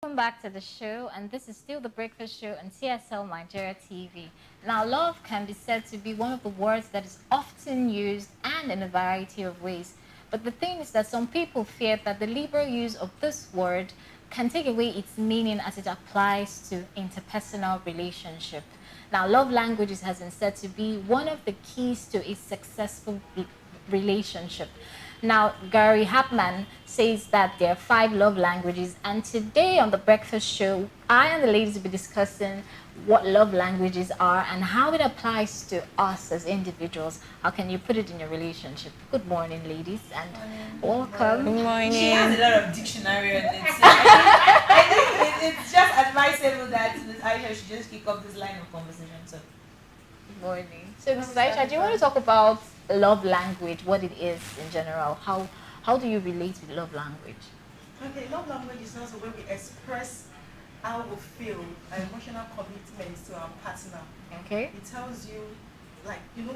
Welcome back to the show, and this is still the Breakfast Show on TSL Nigeria TV. Now, love can be said to be one of the words that is often used and in a variety of ways. But the thing is that some people fear that the liberal use of this word can take away its meaning as it applies to interpersonal relationship. Now, love languages has been said to be one of the keys to a successful relationship. Now, Gary Hapman says that there are 5 love languages, and today on the Breakfast Show, I and the ladies will be discussing what love languages are and how it applies to us as individuals. How can you put it in your relationship? Good morning, ladies, and welcome. Good morning. She has a lot of dictionary on it. So I think it's just advisable that Ms. Aisha should just kick off this line of conversation. So, Good morning. So, Mrs. Aisha, do you want to talk about love language, what it is in general? How do you relate with love language? Okay, love language is also where we express how we feel, our emotional commitments to our partner. Okay. It tells you,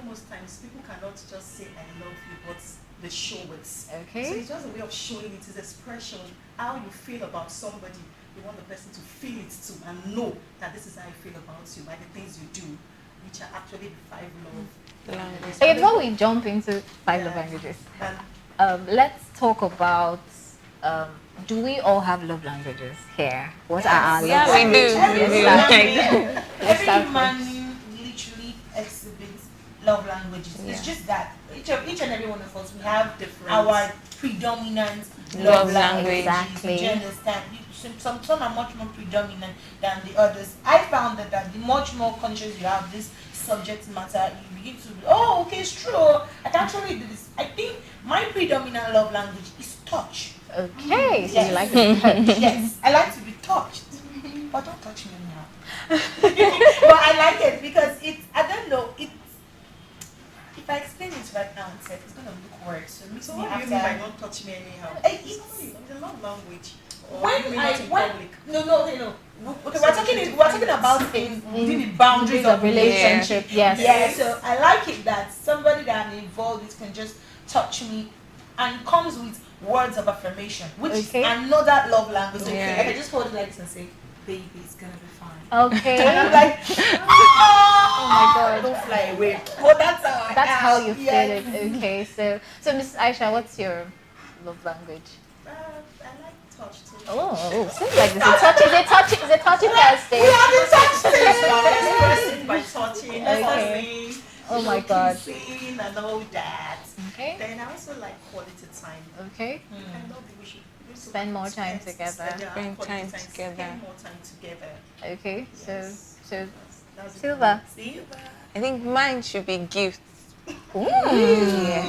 most times people cannot just say I love you, but they show it. So Okay. it's just a way of showing it, is expression, how you feel about somebody. You want the person to feel it too and know that this is how you feel about you by the things you do, which are actually the 5 love languages. Okay, before we jump into 5 love languages, And let's talk about do we all have love languages here? What are our Yeah, love we do. languages? We do. Let's every start human literally exhibits love languages. It's Yeah. just that each and every one of us, we have Different. our predominant Love love language. languages. Exactly. Do you understand? Some are much more predominant than the others. I found that the much more conscious you have this subject matter, you begin to be, oh, okay, it's true. I can actually do this. I think my predominant love language is touch. Okay, so you Yes. like to touch. Yes, I like to be touched, but don't touch me anyhow. But I like it because I don't know, if I explain it right now, it's gonna look weird. So it makes so me what do you after. mean by don't touch me anyhow? It's- Somebody in the love language. Or When you mean I not in when public? no. Okay, So we're talking you should we're talking define about it. within the boundaries of relationship. Yes. Yeah, so I like it that somebody that I'm involved with can just touch me and comes with words of affirmation, which Okay. is another love language. So Yeah. I can just hold it like this and say, baby, it's gonna be fine. Okay. And I'm like, oh my God. don't fly away. Well, that's how I That's am. how you feel Yes. it. Okay, so Mrs. Aisha, what's your love language? I like touch too. Oh, seems like this is a touchy Thursday. We haven't touched So it. express it by touching, Okay. kissing, Oh my God. kissing and all that. Okay. Then I also like quality time. Okay. I love that we should Spend more time together. Spend time together. Spend more time together. Okay. So Yes. That's it. Silva. Silva. I think mine should be gifts. Ooh. Yes.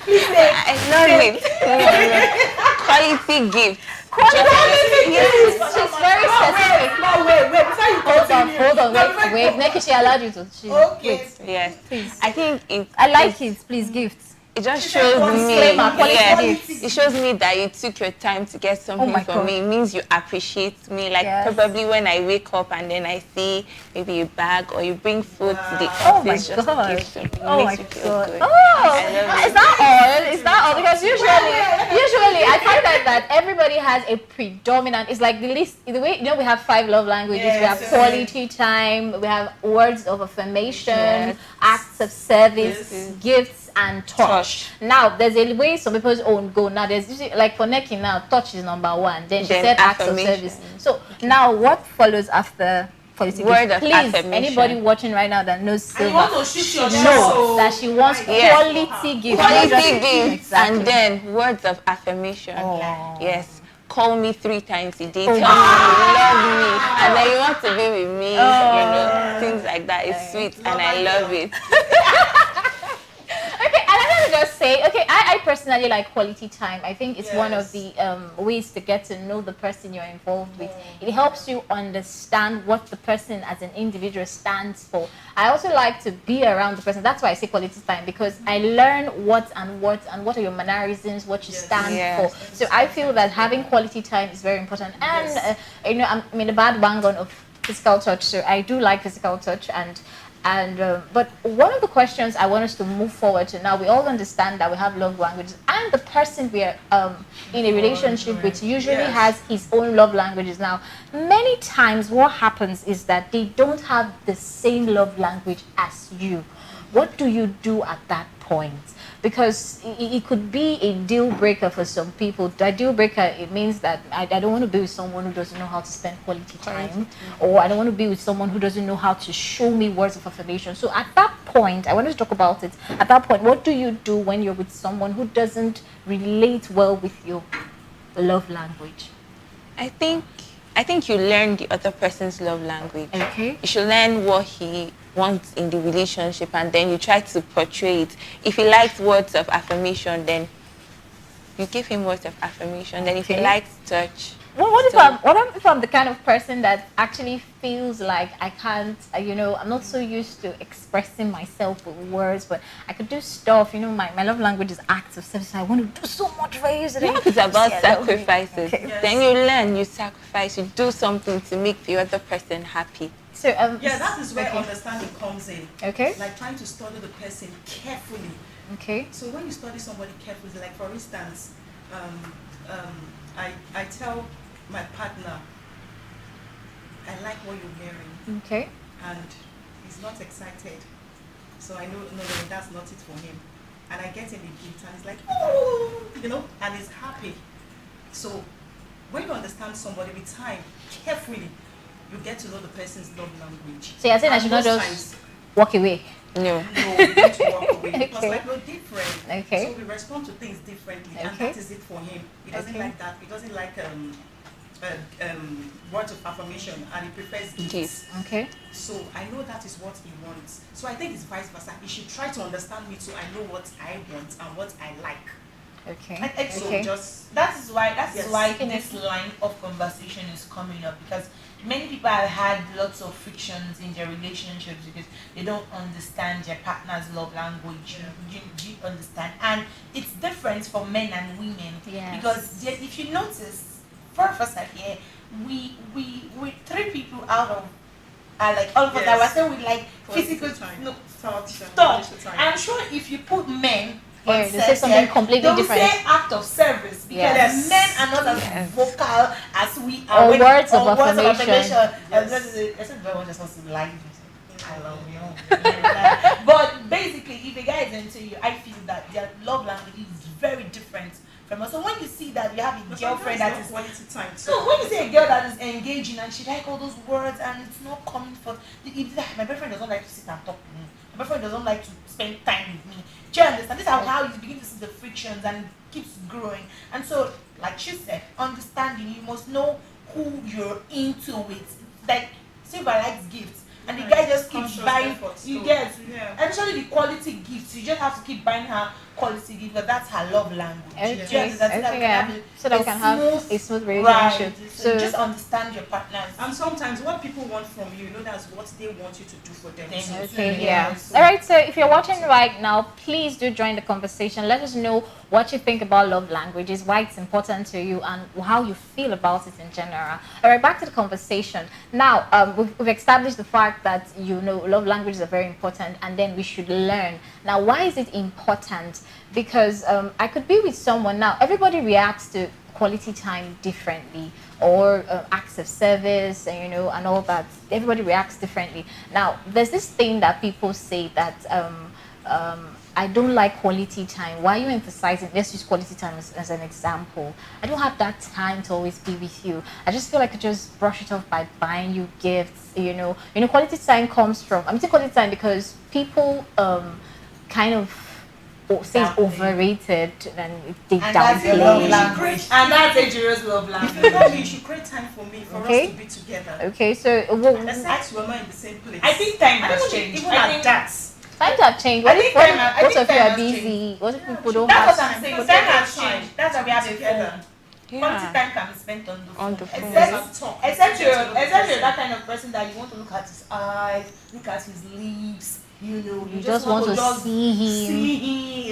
I love it. Quality gift. Yes, she's very specific. No, wait, before you Hold on, continue. hold on, No, wait. Nekishi allowed you to choose. Okay. Wait, Yes. please. I think it. I like it. Please, gifts. It just She said shows quality. me. Disclaimer, quality Yes. gifts. It shows me that you took your time to get something my for God. me. It means you appreciate me. Like Yes. probably when I wake up and then I see maybe a bag or you bring food to the Oh my office just God. to give to me. It Oh my makes me feel God. good. Oh, I love it's not all. It's not all because usually I find that everybody has a predominant. It's like the list. The way we have 5 love languages. We have Yes. quality time. We have words of affirmation, Yes. acts of service, Yes. gifts, and touch. Touch. Now there's a way some people's own go. Now there's usually like for Neki now, touch is number 1. Then she Then said acts of affirmation. service. So now what follows after? Quality Word gifts? of Please, affirmation. anybody watching right now that knows And you want Silva, to shoot your knows shot, so that she wants Yes. quality gifts. Quality gifts Exactly. and then words of affirmation. Oh. Yes. Call me 3 times a day. Oh. Tell me you love me. And then you want to be with me. Oh. You know, things like that. It's sweet and I love it. Okay, and I'm gonna just say, okay, I personally like quality time. I think it's one of Yes. the ways to get to know the person you're involved with. It helps you understand what the person as an individual stands for. I also like to be around the person. That's why I say quality time, because I learn what are your mannerisms, what you Yes. stand Yes. for. So I feel that having quality time is very important. And Yes. I'm in a bad bang on of physical touch, so I do like physical touch, and And but one of the questions I want us to move forward to now, we all understand that we have love languages, and the person we are in a relationship with usually Yes. has his own love languages. Now, many times what happens is that they don't have the same love language as you. What do you do at that point? Because it could be a deal breaker for some people. That deal breaker, it means that I don't want to be with someone who doesn't know how to spend quality time, or I don't want to be with someone who doesn't know how to show me words of affirmation. So at that point, I want to talk about it. At that point, what do you do when you're with someone who doesn't relate well with your love language? I think you learn the other person's love language. Okay. You should learn what he wants in the relationship, and then you try to portray it. If he likes words of affirmation, then you give him words of affirmation. Then if he Okay. likes touch, What if I'm the kind of person that actually feels like I can't, I'm not so used to expressing myself with words, but I could do stuff, my love language is acts of service. I want to do so much for you. So that life you is about say I love you. sacrifices. Okay. Yes. Then you learn, you sacrifice, you do something to make the other person happy. So, Yeah, that is where okay. understanding comes in. Okay. Like trying to study the person carefully. Okay. So when you study somebody carefully, like for instance, I tell my partner, I like what you're wearing, Okay. and he's not excited. So I know, no, that's not it for him. And I get him a gift, and he's like, oh, and he's happy. So when you understand somebody with time, carefully, you get to know the person's love language. So you're saying I And should not most just times, walk away. No. no, we need to walk away because Okay. like we're different. Okay. So we respond to things differently, and Okay. that is it for him. He doesn't Okay. like that. He doesn't like words of affirmation, and he prefers gifts. Gifts. Okay. So I know that is what he wants. So I think it's vice versa. He should try to understand me so I know what I want and what I like. Okay. So Okay. just That is why Yes. this line of conversation is coming up, because many people have had lots of frictions in their relationships because they don't understand their partner's love language. Do you understand? And it's different for men and women. Yes. Because if you notice, four of us are here. We three people out of like all of us. I Yes. was saying we like Quality physical time. stuff. Quality time. I'm sure if you put men Here, on they say set something here, completely they will different. say act of service, because Yes. men are not as Yes. vocal as we are. Or when- words of or affirmation. Yes. Yes. I said very much just wants to like you. I love you. But basically, if a guy is into you, I feel that their love language is very different from us. So when you see that you have a But girlfriend sometimes that no is quality time. so when you say a girl that is engaging and she like all those words and it's not coming for my boyfriend doesn't like to sit and talk to me. My boyfriend doesn't like to spend time with me. Do you understand? This is how you begin to see the frictions and it keeps growing. And so, like she said, understanding, you must know who you're into with. Like Silver likes gifts. And the guy just keeps Conscious buying, efforts you too. get, Yeah. especially the quality gifts. You just have to keep buying her quality gifts because that's her love language. Do you Okay. understand? So that we can have So that we can have a smooth relationship. Right. So So just understand your partners. And sometimes what people want from you, that's what they want you to do for them. Then too. okay, Yeah. yeah. All right, so if you're watching right now, please do join the conversation. Let us know what you think about love languages, why it's important to you, and how you feel about it in general. All right, back to the conversation. Now, we've established the fact that, love languages are very important, and then we should learn. Now, why is it important? Because I could be with someone now. Everybody reacts to quality time differently, or acts of service, and all that. Everybody reacts differently. Now, there's this thing that people say that I don't like quality time. Why are you emphasizing? Let's use quality time as an example. I don't have that time to always be with you. I just feel like I just brush it off by buying you gifts. Quality time comes from. I'm saying quality time because people kind of say it's overrated and they And that's your love downplay. language. And that's Ejira's love If language. you love me, you should create time for me, for Okay. us to be together. Okay, so Except we're not in the same place. I think time I has don't changed. even I at think that. times have changed. I What think if time- I both think of you time are has busy? What if people don't That's have what I'm time? saying. Because Time they has have time. changed. That's why we have a Together. phone. Quality time can be spent on the phone. On the phone. Except, Talk. except you're, Get to know the except you're person. that kind of person that you want to look at his eyes, look at his lips. You just want to just see him. See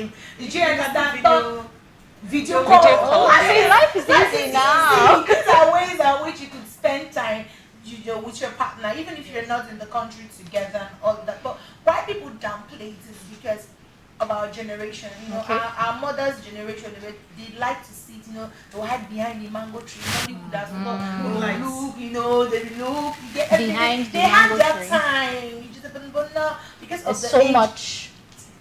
him. Did you Look at the understand? video. Video Video call. call. I mean, life is Life easy is now. easy. These are ways in which you could spend time with your partner, even if you're not in the country together and all that. But it is because of our generation. You know, Okay. our mother's generation, they like to sit, you know, they will hide behind the mango tree. Nobody would have Moonlight. look, you know, they look. Behind the they had mango their tree. time. You just but now because of There's the so age, much.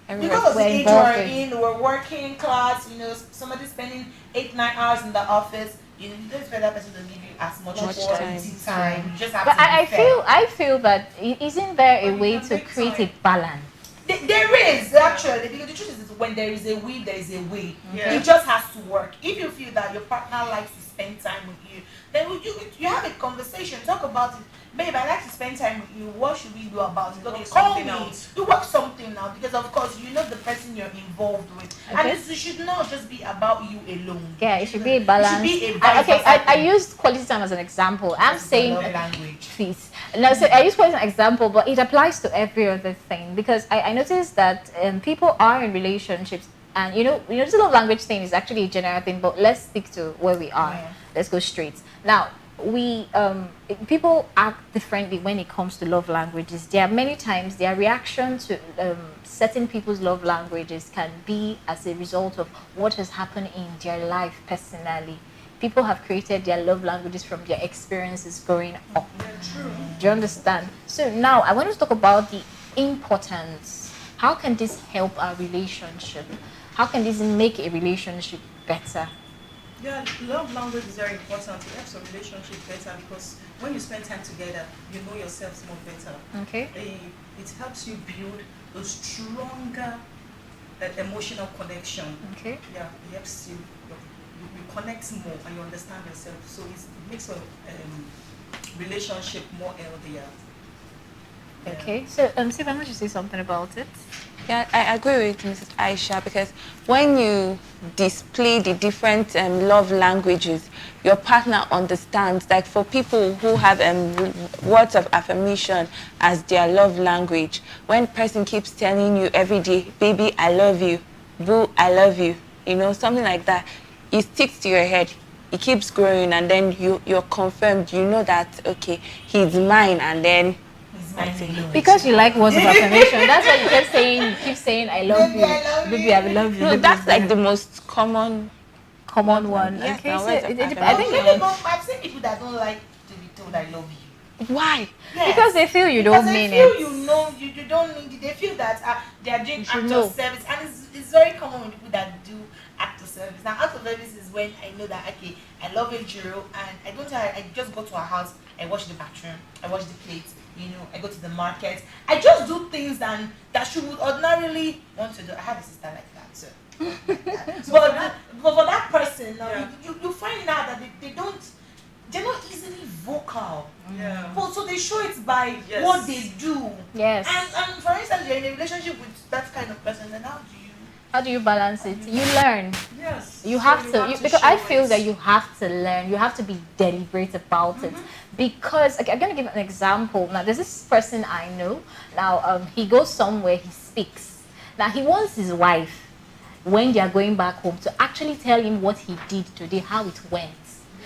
because of the we're age involved we're with. in, we're working class. You know, somebody spending 8-9 hours in the office. You know, you don't expect that person to give you as much Much quality time. You just have But to be fair. I feel that isn't there a But you way can to make create a time. balance? There is actually, because the truth is when there is a will, there is a way. Yeah. It just has to work. If you feel that your partner likes to spend time with you, then you have a conversation, talk about it. Babe, I like to spend time with you. What should we do about it? Okay, Work call something me. out. You work something out because of course you know the person you're involved with, and Okay. it should not just be about you alone. Yeah, it should be a balance. be a I- okay, vice versa I thing. used quality time as an example. I'm That's the saying love language. please. No, so I use quality as an example, but it applies to every other thing because I noticed that people are in relationships, and this love language thing is actually a general thing, but let's stick to where we are. Yeah. Let's go straight. Now, people act differently when it comes to love languages. There are many times their reaction to certain people's love languages can be as a result of what has happened in their life personally. People have created their love languages from their experiences growing up. Yeah, true. Do you understand? So now I want to talk about the importance. How can this help our relationship? How can this make a relationship better? Yeah, love language is very important. It helps a relationship better because when you spend time together, you know yourselves more better. Okay. It helps you build a stronger emotional connection. Okay. Yeah, it helps you connect more and you understand yourself. So it makes a relationship more healthier. Yeah. Okay. So Steve, why don't you say something about it? Yeah, I agree with Mrs. Aisha because when you display the different love languages, your partner understands. Like for people who have words of affirmation as their love language, when person keeps telling you every day, baby, I love you, boo, I love you, something like that, it sticks to your head. It keeps growing and then you're confirmed, you know that, okay, he's mine, and then That's it. Because you like words of affirmation. That's why you keep saying, I love Baby, you. I love Baby, you. I love you. no, Baby, that's I like love the you. most common. common one. Yes, Okay, now so words of I think affirmation. I've seen people that don't like to be told I love you. Why? Yes. because they feel you Because don't they mean feel it. you don't need it. They feel that they are doing You should act know. of service, and it's very common with people that do act of service. Now, act of service is when I know that okay, I love a Jiro, and I don't. I just go to her house. I wash the bathroom. I wash the plates. I go to the market. I just do things that she would ordinarily want to do. I have a sister like that, so. But for that person, Yeah. you find out that they don't. They're not easily vocal. Yeah. But so they show it by Yes. what they do. Yes. And for instance, you're in a relationship with that kind of person, then How do you balance it? You learn. Yes. You So have to, because I show feel it. that you have to learn. You have to be deliberate about it. Because okay, I'm gonna give an example. Now, there's this person I know. Now, he goes somewhere, he speaks. Now, he wants his wife when they are going back home to actually tell him what he did today, how it went.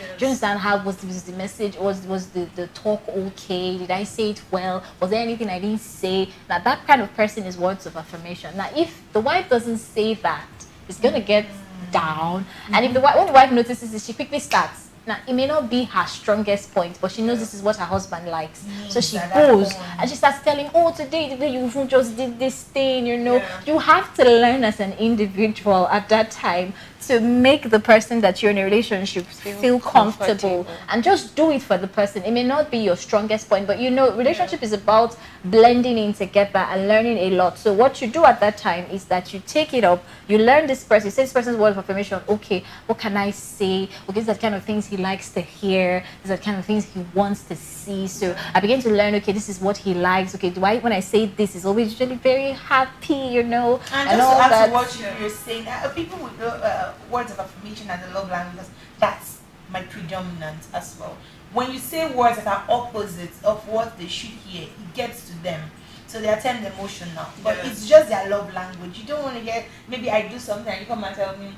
Yes. Do you understand how was the message? Was the talk okay? Did I say it well? Was there anything I didn't say? Now that kind of person is words of affirmation. Now if the wife doesn't say that, it's gonna get down. And if when the wife notices it, she quickly starts. Now it may not be her strongest point, but she knows this is what her husband likes. So she at that goes point. and she starts telling, oh today you just did this thing, Yeah. You have to learn as an individual at that time to make the person that you're in a relationship feel comfortable and just do it for the person. It may not be your strongest point, but relationship is about blending in together and learning a lot. So what you do at that time is that you take it up, you learn this person, you say this person's word of affirmation. Okay, what can I say? Okay, these are the kind of things he likes to hear. These are the kind of things he wants to see. So I begin to learn, okay, this is what he likes. Okay, when I say this, he's always usually very happy, And and just all to add that. to what you're saying, people with words of affirmation and the love language, that's my predominant as well. When you say words that are opposites of what they should hear, it gets to them. So they attend emotional. But Yes. it's just their love language. You don't want to get, maybe I do something and you come and tell me,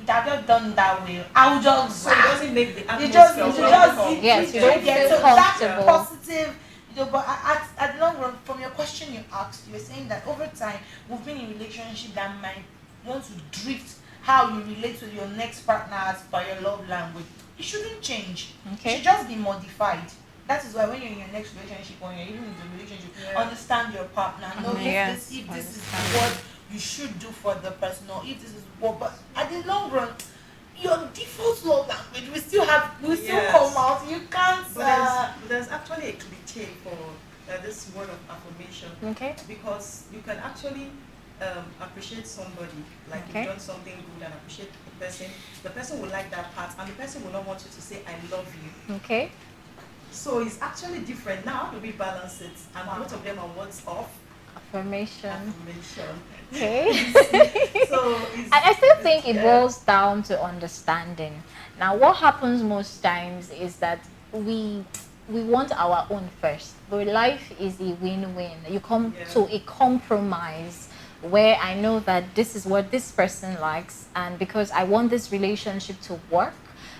that just done that way. I'll just So it doesn't make the you just atmosphere you just welcome. Yes, you you don't get feel so that comfortable. positive but at long run, from your question you asked, you were saying that over time we've been in relationship that might want to drift how you relate to your next partner as per your love language. It shouldn't change. Okay. It should just be modified. That is why when you're in your next relationship or you're even in the relationship, understand your partner. Know Yes, if this is what you should do for the person, or if this is what. But at the long run, your default love language will still Yes. come out. You can't. But there's actually a cliche for this word of affirmation. Okay. Because you can actually appreciate somebody, like Okay. you've done something good and appreciate the person will like that part, and the person will not want you to say I love you. Okay. So it's actually different. Now how do we balance it? And both of them are words of Affirmation. affirmation. Okay. So And I still think it boils down to understanding. Now, what happens most times is that we want our own first, but life is a win-win. You come to a compromise where I know that this is what this person likes, and because I want this relationship to work,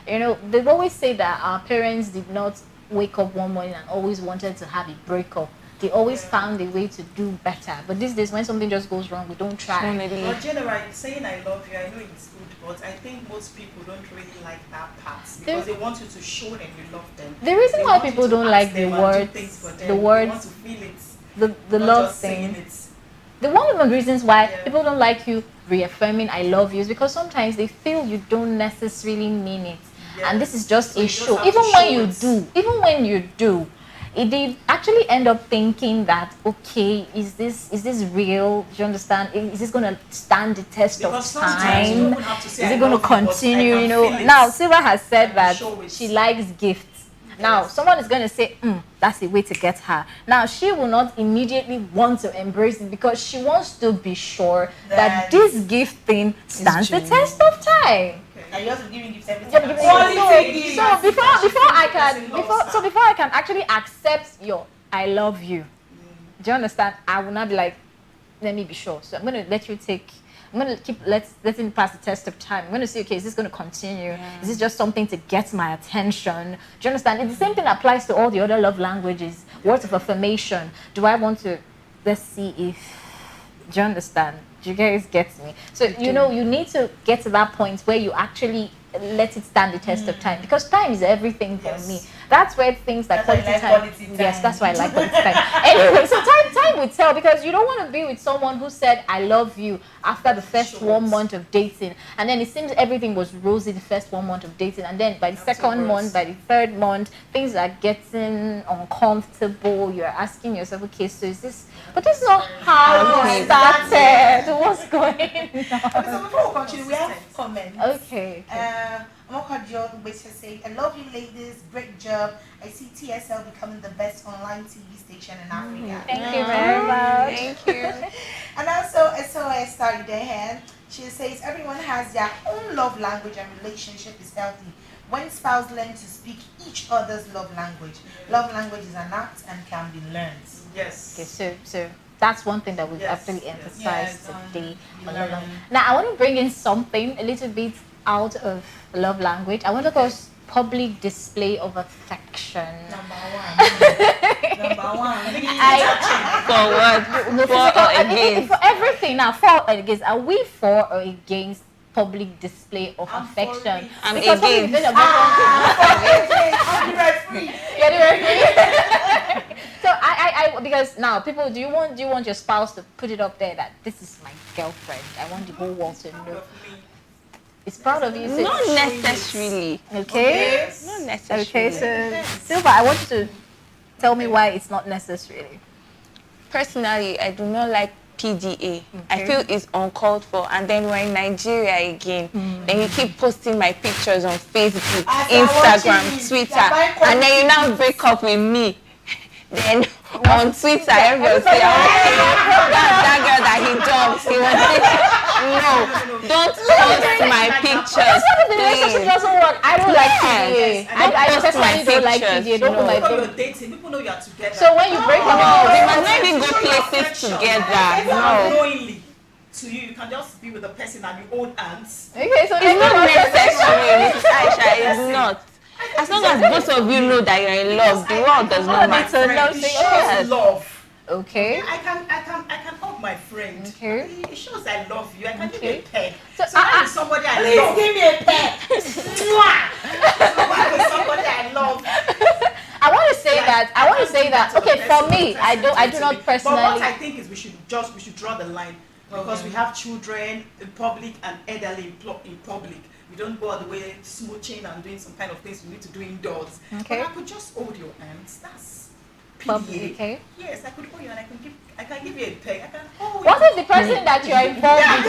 you know, they always say that our parents did not wake up one morning and always wanted to have a breakup. They always found a way to do better. But these days, when something just goes wrong, we don't try. But generally, saying I love you, I know it's good, but I think most people don't really like that part because they want you to show them you love them. The reason They why want you people to don't ask like the them and do words, things for them. the They words, want to feel it, the not love just saying thing. it. One of the reasons why Yeah. people don't like you reaffirming I love you is because sometimes they feel you don't necessarily mean it. Yeah. And this is just So a you just show. have Even to when show you it. do, they actually end up thinking that, okay, is this real? Do you understand? Is this going to stand the test Because of sometimes you time? don't have to say Is I it going to love you, but I continue? can You know, feel it. now Silva has said I that can show it. she likes gifts. Now, Yes. someone is going to say, that's a way to get her. Now, she will not immediately want to embrace it because she wants to be sure that That this gift thing stands the test of time. And you also giving gifts every Yeah, time. so, so Quality. before I can actually accept your I love you, do you understand? I will not be like, let me be sure. So I'm going to let you take. I'm going to keep letting it pass the test of time. I'm going to see, okay, is this going to continue? Is this just something to get my attention? Do you understand? It's the same thing applies to all the other love languages. Words of affirmation. Do I want to? Let's see if. Do you understand? Do you guys get me? So you know you need to get to that point where you actually let it stand the test of time, because time is everything for Yes. me. That's where things like That's why I quality like time. quality Yes, time. that's why I like quality time. Anyway, so time will tell, because you don't want to be with someone who said I love you after the first Sure. 1 month of dating, and then it seems everything was rosy the first 1 month of dating, and then by the second Afterwards. month, by the third month, things are getting uncomfortable. You're asking yourself, okay, so is this? But this is not how Okay. it started. What's going on? Okay, so before we continue, we have comments. Okay. Mokajo Ubese said, I love you ladies, great job. I see TSL becoming the best online TV station in Africa. Thank you very much. Thank you. And also SOS started their hand. She says everyone has their own love language and relationship is healthy when spouses learn to speak each other's love language. Love language is an act and can be learned. Yes. Okay, so that's one thing that we've Yes, actually yes. emphasized Yes, today. you on love learn. language. Now, I want to bring in something a little bit out of love language. I want to go public display of affection. Number one. Number one. For what? For or against? For everything now, for or against. Are we for or against public display of I'm for affection? it. I'm Because public against. display of affection- I'll be referee. Get it right? So I because now people, do you want your spouse to put it up there that this is my girlfriend? I want the whole world to know. It's proud of you. So, Not necessarily. okay. Not necessarily. Okay. So Silva, I want you to tell me why it's not necessarily. Personally, I do not like PDA. I Okay. feel it's uncalled for. And then we're in Nigeria again. Then you keep posting my pictures on Facebook, As you're watching Instagram, it, Twitter, you're buying and then you now break up with me. Then on Twitter, everybody say, that girl that he dumped, he was no, don't post my pictures, The relationship please. doesn't work. I don't like PDA. Yes. I Don't post personally my don't like pictures. PDA. Don't put my People know pictures. you're dating. People know you are together. So when you break up, No, with we your must boyfriend- not even go places together. No. Unknowingly to you, you can just be with the person and you hold hands. Okay, so It's not necessary, Mrs. Aisha. It's not. As long as both of you know that you're in love, the world does not my matter. friend, It say shows yes. love. Okay. I can hug my friend. Okay. It shows I love you. I can give you Okay. a peg. So, So that is somebody I Please love. give me a pet. That is somebody I love. I want to say Like, that. I want to say that. to the Okay, for person, me, the I person do to not me. But what personally. I think is we should draw the line because we have children in public and elderly in public. We don't go all the way smooching and doing some kind of things we need to do indoors. Okay. But I could just hold your hands. That's Public, PDA. okay. Yes, I could hold you and I can give you a peg. I can hold What you. if the person that you are involved with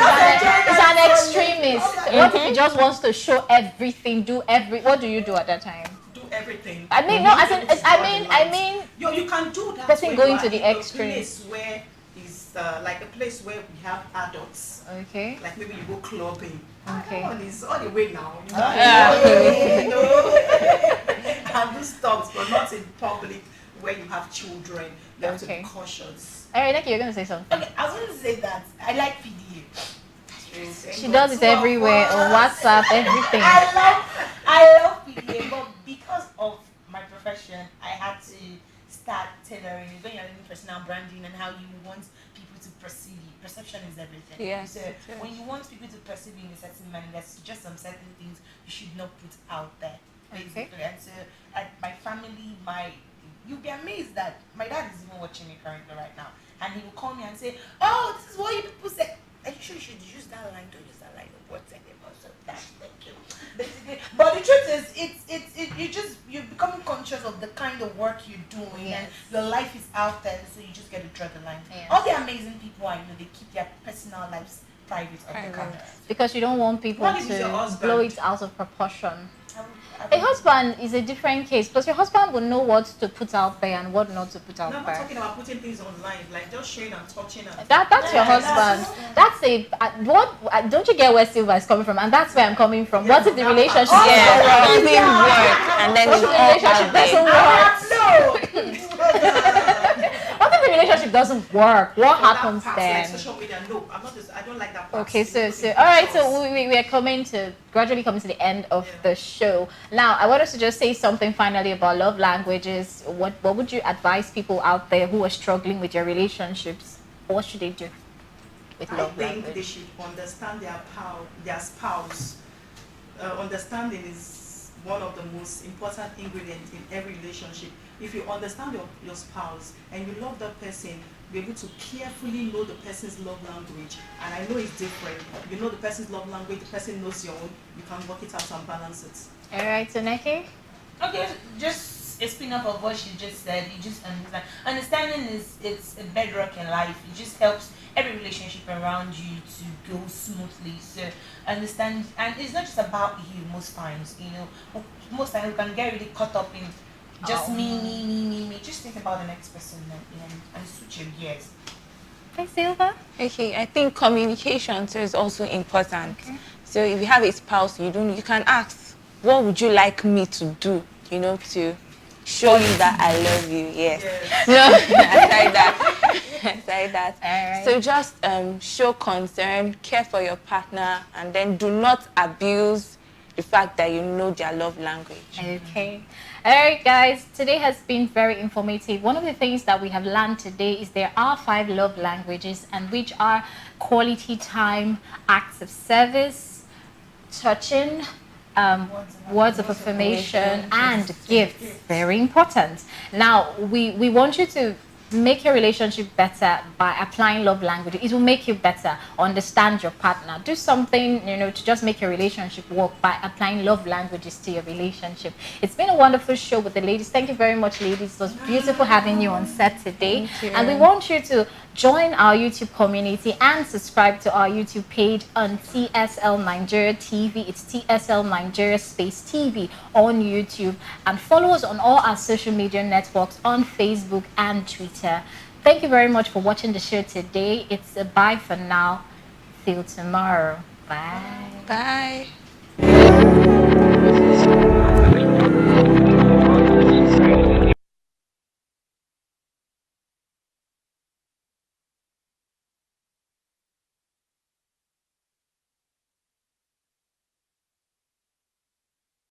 is an extremist? What if he just wants to show everything, what do you do at that time? Do everything. I mean, no, as in, I mean, you can do that. person when going you are to the in extreme. A place where is like a place where we have adults. okay, Like maybe you go clubbing. Okay. That one is all the way now. Yeah. And do stuff, but not in public where you have children. You have to Okay. be cautious. all right, Nikki, you're gonna say something. Okay, I was going to say that I like PDA. She does it everywhere on WhatsApp, everything. I love PDA, but because of my profession, I had to start tailoring when you're doing personal branding and how you want people to perceive you. Perception is everything. Yes, So it is. when you want people to perceive you in a certain manner, there's just some certain things you should not put out there. Basically. Okay. And so my family, you'll be amazed that my dad is even watching me currently right now. And he will call me and say, "Oh, this is what you people say." Are you sure you should use that line? Don't use that line. What's it about? So that's thank you. Basically, but the truth is, you're becoming conscious of the kind of work you're doing, Yes. and your life is out there, so you just get to draw the line. Yes. All the amazing people I know, they keep their personal lives private on the Private. camera. Because you don't want people What if it's your to husband? blow it out of proportion. I A husband is a different case because your husband will know what to put out there and what not to put out No, I'm not there. talking about putting things online, like just showing and touching and That's your Yeah, husband. That's don't you get where Silva is coming from? And that's where I'm coming from. What if the relationship Yeah, doesn't it work? doesn't work, and then What it's if the all relationship bad. doesn't work? What if the relationship doesn't work? What happens Like then? social media, no, I don't like that part. Okay, so all right, so we are gradually coming to the end of the show. Now, I want us to just say something finally about love languages. What would you advise people out there who are struggling with their relationships? What should they do with I love think they language? should understand their spouse. Understanding is one of the most important ingredients in every relationship. If you understand your spouse and you love that person, be able to carefully know the person's love language. And I know it's different. You know the person's love language, the person knows your own. You can work it out and balance it. All right, so Neki? Okay, just a spin off of what she just said. You just understand. Understanding it's a bedrock in life. It just helps every relationship around you to go smoothly. So understand, and it's not just about you. Most times, most times we can get really caught up in just me. Just think about the next person and switch your gears. Hey, Silva? Okay, I think communication too is also important. Okay. So if you have a spouse, you can ask, what would you like me to do? To show you that I love you. Yes. No, aside that. All right. So just show concern, care for your partner, and then do not abuse the fact that you know their love language. Okay. All right, guys. Today has been very informative. One of the things that we have learned today is there are 5 love languages, and which are quality time, acts of service, touching, words of affirmation, and gifts. Very important. Now, we want you to make your relationship better by applying love language. It will make you better understand your partner. Do something, to just make your relationship work by applying love languages to your relationship. It's been a wonderful show with the ladies. Thank you very much, ladies. It was beautiful having you on set today. Thank you. And we want you to join our YouTube community and subscribe to our YouTube page on TSL Nigeria TV. It's TSL Nigeria Space TV on YouTube. And follow us on all our social media networks on Facebook and Twitter. Thank you very much for watching the show today. It's a bye for now. Till tomorrow. Bye. Bye.